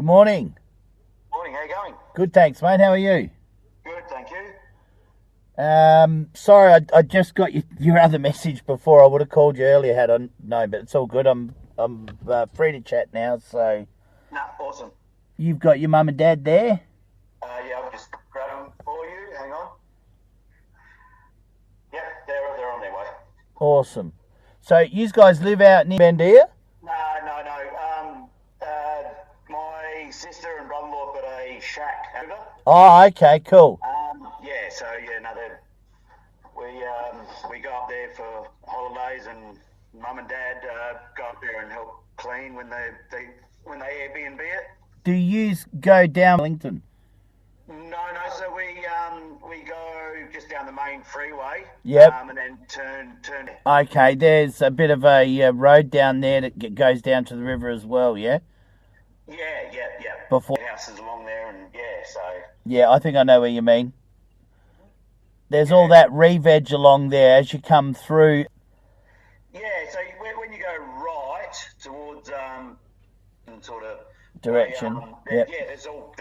Good morning. Morning, how you going? Good, thanks, mate. How are you? Good, thank you. Sorry, I just got your other message before. I would have called you earlier had I known, but it's all good. I'm free to chat now. So Awesome. you've got your mum and dad there? Yeah, I'll just grab them for you. Hang on. Yep, they're on their way. Awesome. So you guys live out near Bendia? No. My sister and brother-in-law got a shack over. Oh, okay, cool. We go up there for holidays, and mum and dad go up there and help clean when they Airbnb it. Do you go down Wellington? No. So we go just down the main freeway. Yep. And then turn. Okay, there's a bit of a road down there that goes down to the river as well, yeah? Yeah. Before Houses along there, and so. Yeah, I think I know where you mean. There's all that re-veg along there as you come through. Yeah, so when you go right towards sort of direction. Yeah, there's all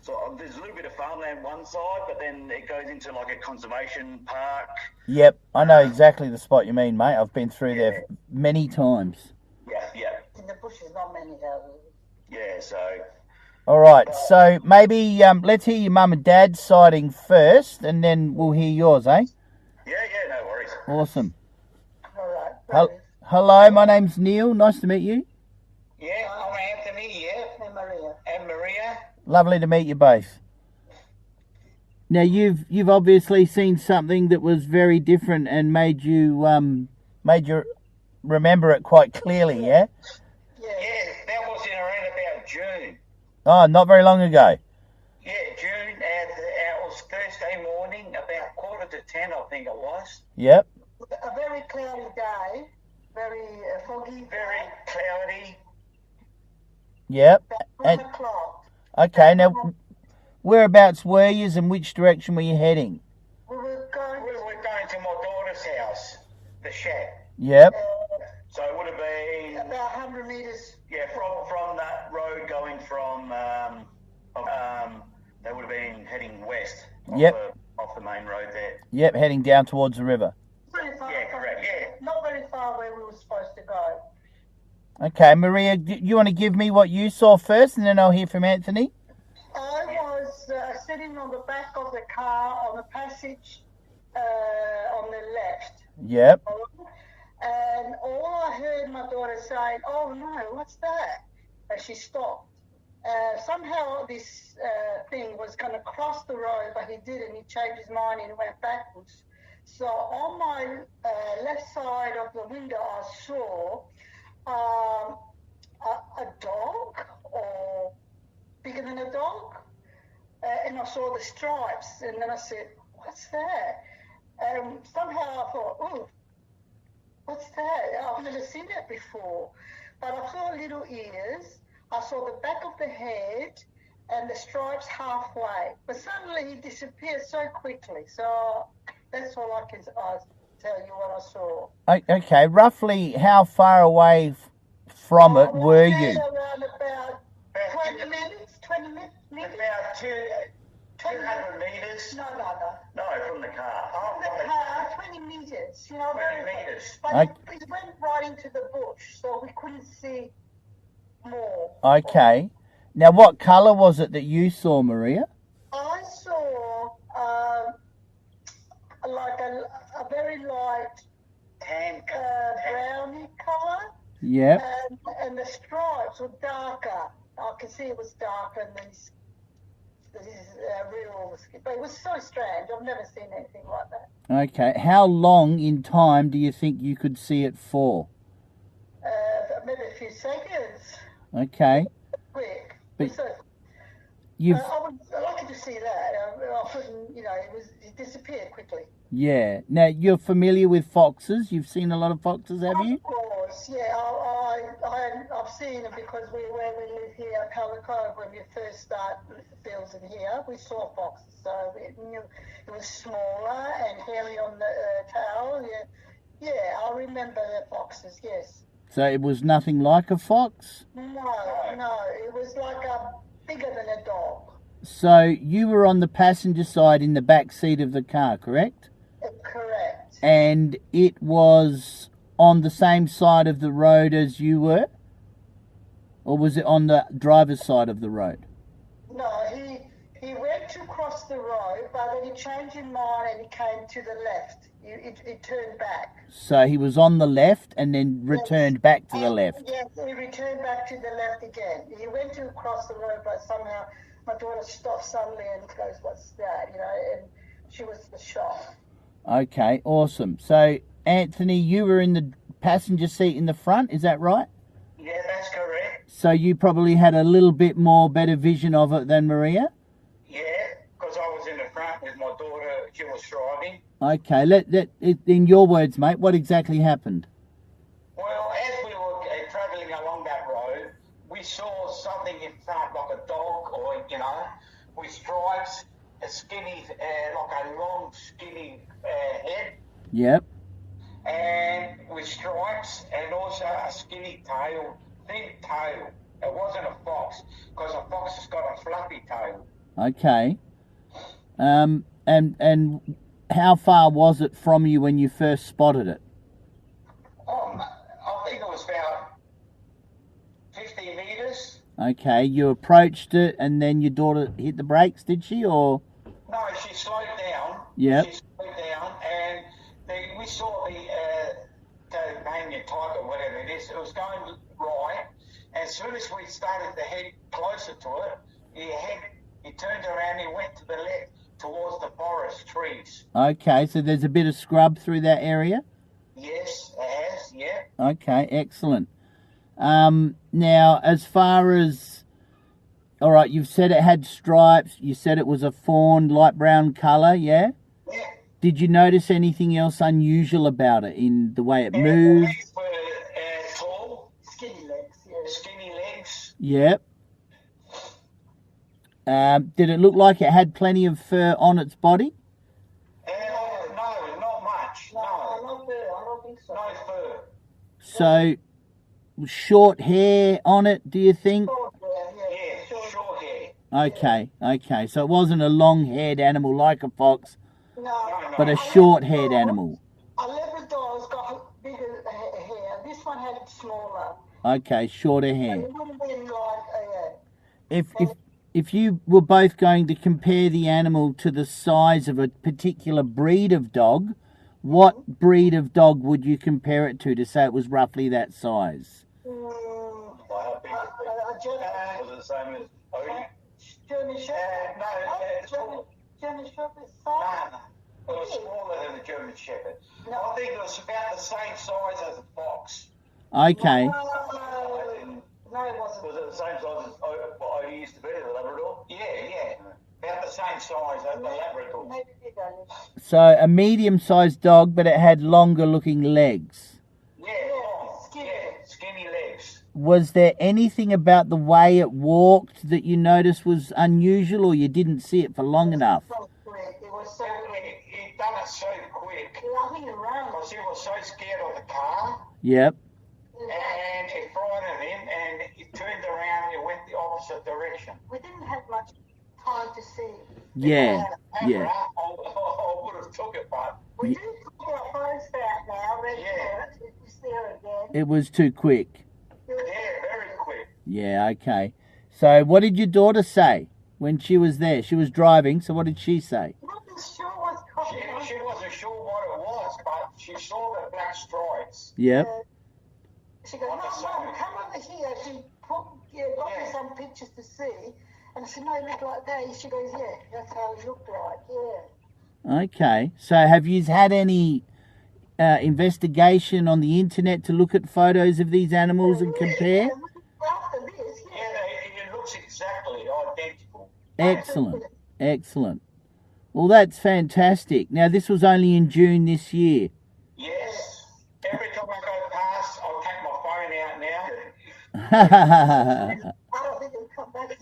so there's a little bit of farmland one side, but then it goes into like a conservation park. Yep, I know exactly the spot you mean, mate. I've been through there many times. Yeah. In the bushes, not many houses. Yeah, so. All right, so maybe let's hear your mum and dad's sighting first, and then we'll hear yours, eh? Yeah, no worries. Awesome. All right. Hello, my name's Neil. Nice to meet you. Yeah, I'm Anthony. Yeah, and Maria. Lovely to meet you both. Now you've obviously seen something that was very different and made you remember it quite clearly, yeah? Yeah, that was in around about June. Oh, not very long ago. Yeah, June. It was Thursday morning, about 9:45, I think it was. Yep. A very cloudy day, very foggy. Very cloudy. Yep. About 1 o'clock. Okay, now whereabouts were you and which direction were you heading? We were going to my daughter's house, the shack. Yep. So it would have been about 100 metres. Yeah, from that road going from they would have been heading west. Off the main road there. Yep, heading down towards the river. Pretty far. Yeah, correct. Yeah. Not very far where we were supposed to go. Okay, Maria, do you want to give me what you saw first, and then I'll hear from Anthony? I was sitting on the back of the car on the passage on the left. Yep. And all I heard my daughter saying, "Oh no, what's that?" And she stopped. Somehow this thing was going to cross the road, but he didn't. He changed his mind and went backwards. So on my left side of the window, I saw a dog, or bigger than a dog, and I saw the stripes. And then I said, "What's that?" And somehow I thought, "Oh, what's that? I've never seen that before." But I saw little ears. I saw the back of the head and the stripes halfway. But suddenly he disappeared so quickly. So that's all I can tell you what I saw. Okay, roughly how far away from it were you? Around about 20 minutes. About 200 metres. No. No, from the car. From the car, 20 metres. 20 metres. But it went right into the bush, so we couldn't see more. Okay. Now, what colour was it that you saw, Maria? I saw like a very light Tan browny colour. Yep. And the stripes were darker. I could see it was darker, and this real skin. But it was so strange. I've never seen anything like that. Okay. How long in time do you think you could see it for? Maybe a few seconds. Okay. Quick. But So, you've... I would like to see that. I couldn't, it disappeared quickly. Yeah. Now, you're familiar with foxes? You've seen a lot of foxes, have you? Of course, yeah. I've seen them because where we live here at Thylacine, when we first start fields in here, we saw foxes. So we knew it was smaller and hairy on the tail. Yeah, I remember the foxes, yes. So it was nothing like a fox? No, it was like bigger than a dog. So you were on the passenger side in the back seat of the car, correct? Correct. And it was on the same side of the road as you were? Or was it on the driver's side of the road? No, he went to cross the road, but then he changed his mind and he came to the left. He turned back. So he was on the left and then returned back to the left? Yes, he returned back to the left again. He went to cross the road, but somehow my daughter stopped suddenly and goes, "What's that?" And she was shocked. Okay, awesome. So, Anthony, you were in the passenger seat in the front, is that right? Yeah, that's correct. So you probably had a little bit more better vision of it than Maria? Yeah, because I was in the front with my daughter. She was driving. Okay, in your words, mate, what exactly happened? Well, as we were travelling along that road, we saw something in front, like a dog or, with stripes, a skinny, like a long, skinny head. Yep. And with stripes and also a skinny tail, thin tail. It wasn't a fox, because a fox has got a fluffy tail. Okay. And how far was it from you when you first spotted it? I think it was about 50 metres. Okay, you approached it and then your daughter hit the brakes, did she, or? No, she slowed down. Yep. She slowed down, and we saw the Tasmania tiger, whatever it is. It was going right. As soon as we started to head closer to it, he turned around and went to the left towards the forest trees. Okay, so there's a bit of scrub through that area? Yes, it has, yeah. Okay, excellent. Now, as far as... All right, you've said it had stripes. You said it was a fawn, light brown colour, yeah? Yeah. Did you notice anything else unusual about it in the way it moved? The legs were tall. Skinny legs, yeah. Skinny legs. Yep. Did it look like it had plenty of fur on its body? No, not much. No, not fur. I don't think so. No fur. So, short hair on it, do you think? Yeah, short hair. Okay. So it wasn't a long-haired animal like a fox, No. but a short-haired animal. A Labrador's got bigger hair. This one had it smaller. Okay, shorter hair. It would have been like, If you were both going to compare the animal to the size of a particular breed of dog, what breed of dog would you compare it to say it was roughly that size? Was it the same as Odie? German Shepherd. German Shepherd size? No. It was smaller than a German Shepherd. No. I think it was about the same size as a fox. Okay. No, it wasn't. Was it the same size as what Odie used to be, the Labrador? Yeah. About the same size as the Labrador. Maybe bigger. So a medium-sized dog, but it had longer-looking legs. Yeah, skinny legs. Was there anything about the way it walked that you noticed was unusual, or you didn't see it for long enough? So quick. It was so quick. He done it so quick. I think it ran. Because he was so scared of the car. Yep. And it frightened him, and he turned around and went the opposite direction. We didn't have much time to see. Yeah. I would have took it, but We do put our phones back now. Yeah. It's there again. It was too quick. yeah, very quick. Yeah, okay. So what did your daughter say when she was there? She was driving, so what did she say? Not sure what's going on. She wasn't sure what it was, but she saw the black stripes. Yep. She goes, Mum, come over here. She got me some pictures to see. And I said, no, it looked like that. She goes, yeah, that's how it looked like, yeah. Okay. So have you had any investigation on the internet to look at photos of these animals and compare? After this, It looks exactly identical. Excellent. Well, that's fantastic. Now, this was only in June this year. Yes. Every time I go past, I'll take my phone out now. I don't think it'll come back.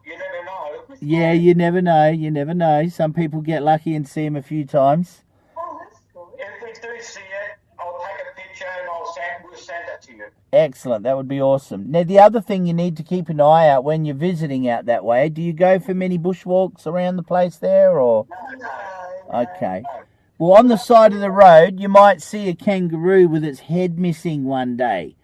You never know. Yeah, you never know. Some people get lucky and see them a few times. Oh, that's good. If we do see it, I'll take a picture and we'll send it to to you. Excellent. That would be awesome. Now, the other thing you need to keep an eye out when you're visiting out that way, do you go for many bushwalks around the place there, or? No. Okay. Well, on the side of the road, you might see a kangaroo with its head missing one day.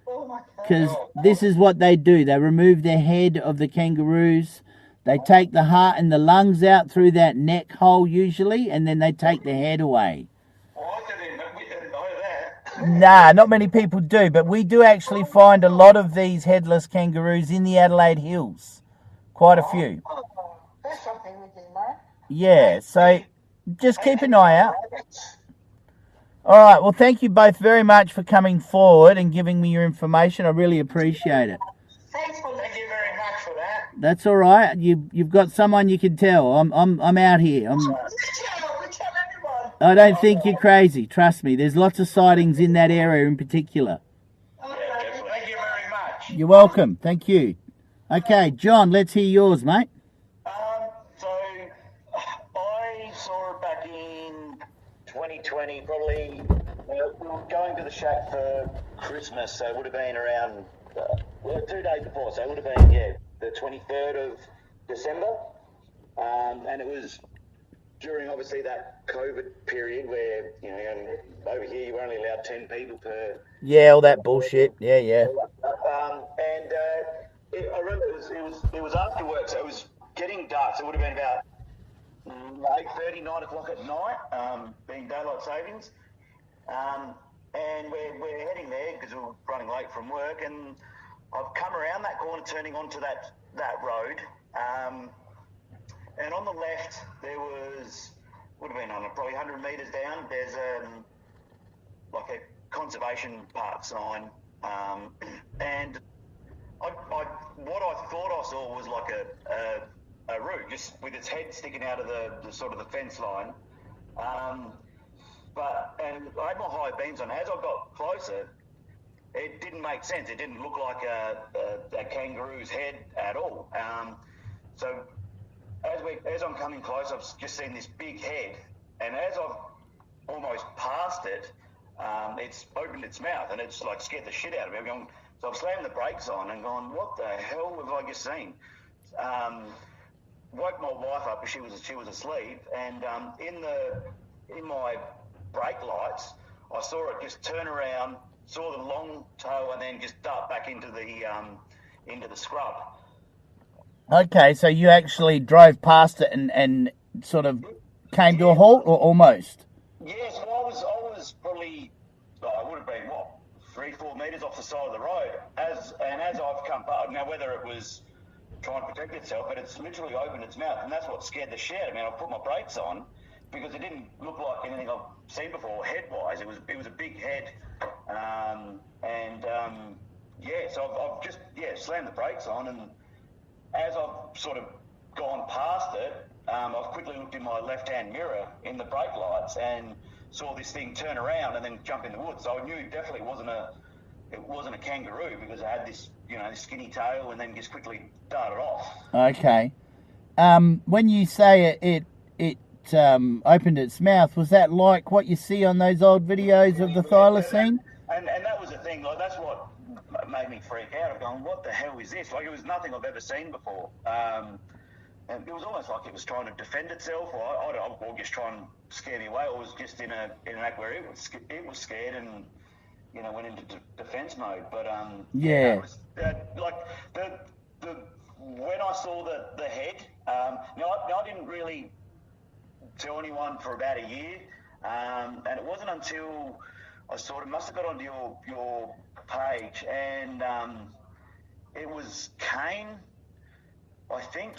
Oh my God. Because this is what they do. They remove the head of the kangaroos. They take the heart and the lungs out through that neck hole usually, and then they take the head away. We didn't know that. Nah, not many people do, but we do actually find a lot of these headless kangaroos in the Adelaide Hills. Quite a few. Oh, that's something we didn't know. Yeah, so just keep an eye out. All right, well, thank you both very much for coming forward and giving me your information. I really appreciate it. Thanks for Thank you very much for that. That's all right. You've got someone you can tell. I'm out here. We tell everyone. I don't think you're crazy. Trust me. There's lots of sightings in that area in particular. Yeah, definitely. Thank you very much. You're welcome. Thank you. Okay, John, let's hear yours, mate. So I saw it back in 2020, probably. We were going to the shack for Christmas, so it would have been around 2 days before. So it would have been the 23rd of December, and it was during obviously that COVID period where over here you were only allowed 10 people per. Yeah, all that bullshit. Yeah. I remember it was after work, so it was getting dark. So it would have been about 8:30, 9 o'clock at night, being daylight savings. And we're heading there because we were running late from work, and I've come around that corner, turning onto that road, and on the left there would have been probably 100 metres down. There's like a conservation park sign, and what I thought I saw was like a root, just with its head sticking out of the sort of the fence line. And I had my high beams on. As I got closer, it didn't make sense. It didn't look like a kangaroo's head at all. So as I'm coming close, I've just seen this big head, and as I've almost passed it, it's opened its mouth, and it's like scared the shit out of me. So I've slammed the brakes on and gone, what the hell have I just seen? Woke my wife up, she was asleep, and in my brake lights, I saw it just turn around, saw the long tail, and then just dart back into the scrub. Okay, so you actually drove past it and sort of came to a halt, or almost? Yes, well, I was probably, I would have been, 3-4 metres off the side of the road. As I've come past, now whether it was trying to protect itself, but it's literally opened its mouth, and that's what scared the shit out of me. I put my brakes on because it didn't look like anything I've seen before head-wise. It was a big head, so I've just slammed the brakes on, and as I've sort of gone past it, I've quickly looked in my left-hand mirror in the brake lights and saw this thing turn around and then jump in the woods. So I knew it definitely wasn't a kangaroo because it had this this skinny tail and then just quickly darted off. Okay. When you say it opened its mouth, was that like what you see on those old videos of the Thylacine? And that was the thing. Like that's what made me freak out. I'm going, what the hell is this? Like it was nothing I've ever seen before. And it was almost like it was trying to defend itself, or just try and scare me away, or was just in an act where it was scared and went into defense mode. But it was, like when I saw the head. Now I didn't really tell anyone for about a year, and it wasn't until I must have got onto your page, and it was Kane. I think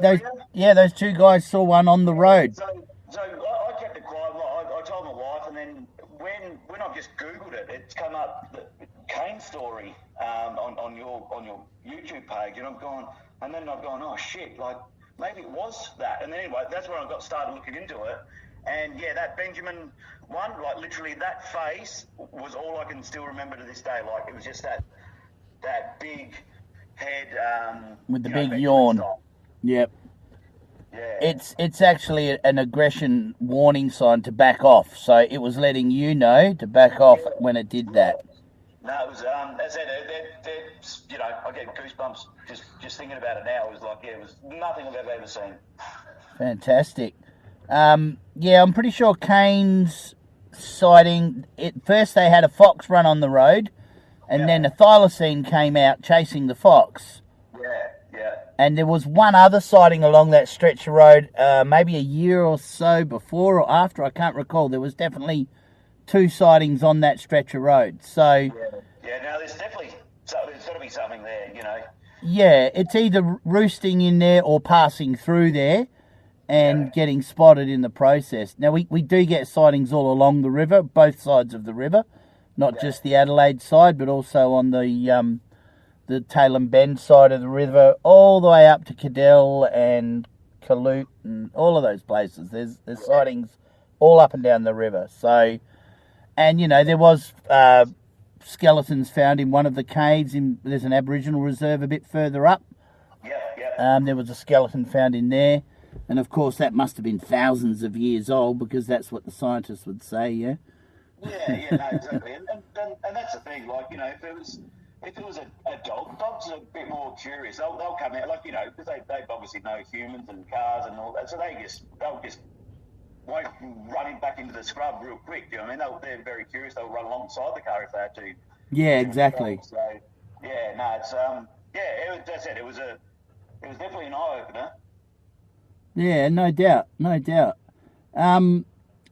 those two guys saw one on the road. So I kept it quiet. I told my wife, and then when I've just Googled it, it's come up the Kane story on your YouTube page, and I've gone, oh shit, like maybe it was that. And then anyway, that's when I started looking into it, and that Benjamin one, like literally that face was all I can still remember to this day. Like it was just that big head with the big yawn. Yep. Yeah. It's actually an aggression warning sign to back off. So it was letting you know to back off when it did that. No, it was, as I said, you know, I get goosebumps just thinking about it now. It was like, yeah, it was nothing I've ever seen. Fantastic. Yeah, I'm pretty sure Kane's sighting, first they had a fox run on the road, and then a thylacine came out chasing the fox. Yeah. And there was one other sighting along that stretch of road, maybe a year or so before or after, I can't recall. There was definitely 2 sightings on that stretch of road. So yeah, no, there's definitely, there's got to be something there, you know. yeah, it's either roosting in there or passing through there and getting spotted in the process. Now, we do get sightings all along the river, both sides of the river, not just the Adelaide side, but also on the Tailem Bend side of the river, all the way up to Cadell and Caloot and all of those places. There's sightings all up and down the river. So, and, you know, there was skeletons found in one of the caves. There's an Aboriginal reserve a bit further up. There was a skeleton found in there. And, of course, that must have been thousands of years old, because that's what the scientists would say, yeah? Yeah, no, exactly. And that's the thing, like, you know, if it was a dog, dogs are a bit more curious. They'll come out, like, you know, because they obviously know humans and cars and all that, so they'll just won't run back into the scrub real quick, you know what I mean? They're very curious. They'll run alongside the car if they have to. Yeah, exactly. So, yeah, no, it's, that's it. It was definitely an eye-opener. Yeah, no doubt.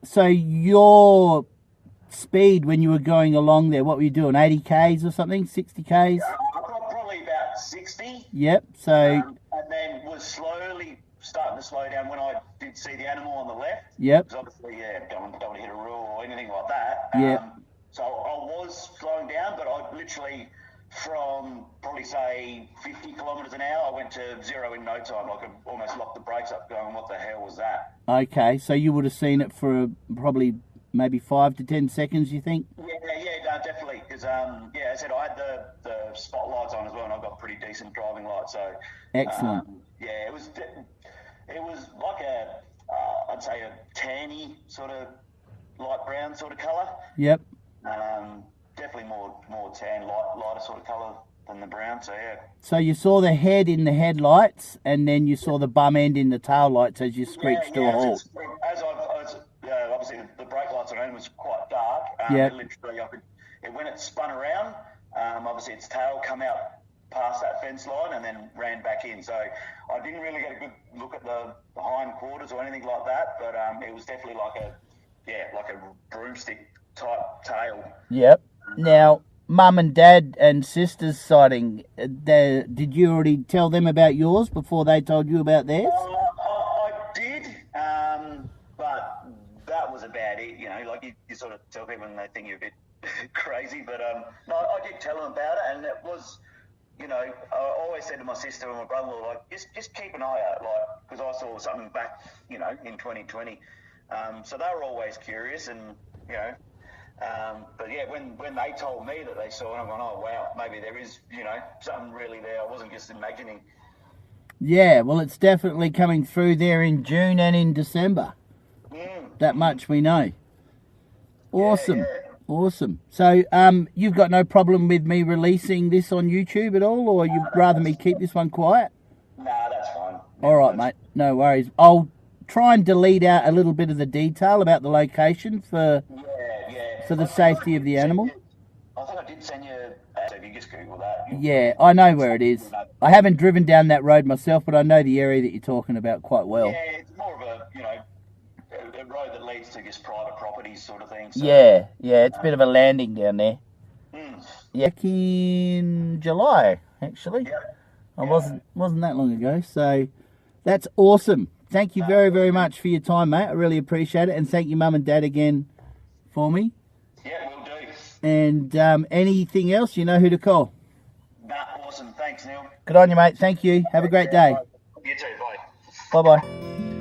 So your speed when you were going along there, what were you doing, 80 Ks or something, 60 Ks? Probably about 60. Yep, so... and then was slowly starting to slow down when I did see the animal on the left. Yep. Because obviously, don't want to hit a rule or anything like that. Yep. So I was slowing down, but I literally, from probably say 50 kilometres an hour, I went to 0 in no time. I could almost lock the brakes up going, what the hell was that? Okay, so you would have seen it for probably maybe 5 to 10 seconds, you think? Yeah, no, definitely. Because, as I said, I had the spotlights on as well, and I've got pretty decent driving lights. So excellent. It was like I'd say a tanny sort of light brown sort of colour. Yep. Definitely more tan, lighter sort of colour than the brown. So yeah. So you saw the head in the headlights, and then you saw the bum end in the tail lights as you screeched to a halt. Obviously the brake lights on it was quite dark. Literally, when it spun around, obviously its tail come out past that fence line and then ran back in. So I didn't really get a good look at the hind quarters or anything like that, but it was definitely like a broomstick type tail. Yep. Now, Mum and Dad and sister's sighting, did you already tell them about yours before they told you about theirs? I did, but that was about it. You know, like you sort of tell people and they think you're a bit crazy, but no, I did tell them about it, and it was, you know, I always said to my sister and my brother-in-law, like, just keep an eye out, like, because I saw something back, you know, in 2020. So they were always curious, and, you know, but yeah, when they told me that they saw it, I'm going, oh wow, maybe there is, you know, something really there. I wasn't just imagining. Yeah, well, it's definitely coming through there in June and in December. That much we know. Awesome. Yeah. Awesome. So, you've got no problem with me releasing this on YouTube at all, or you'd rather me keep this one quiet? Nah, that's fine. All right, mate. No worries. I'll try and delete out a little bit of the detail about the location for the safety of the animal. I think I did send you. So if you just Google that. Yeah, I know where it is. I haven't driven down that road myself, but I know the area that you're talking about quite well. Yeah, it's more of a, you know, a road that leads to just private properties sort of thing. So. Yeah, it's a bit of a landing down there. Yeah, back in July, actually. I wasn't that long ago, so that's awesome. Thank you very, very much for your time, mate. I really appreciate it, and thank you, Mum and Dad, again for me. Yeah, will do. And anything else, you know who to call. Awesome. Thanks, Neil. Good on you, mate. Thank you. Have a great day. You too. Bye. Bye-bye.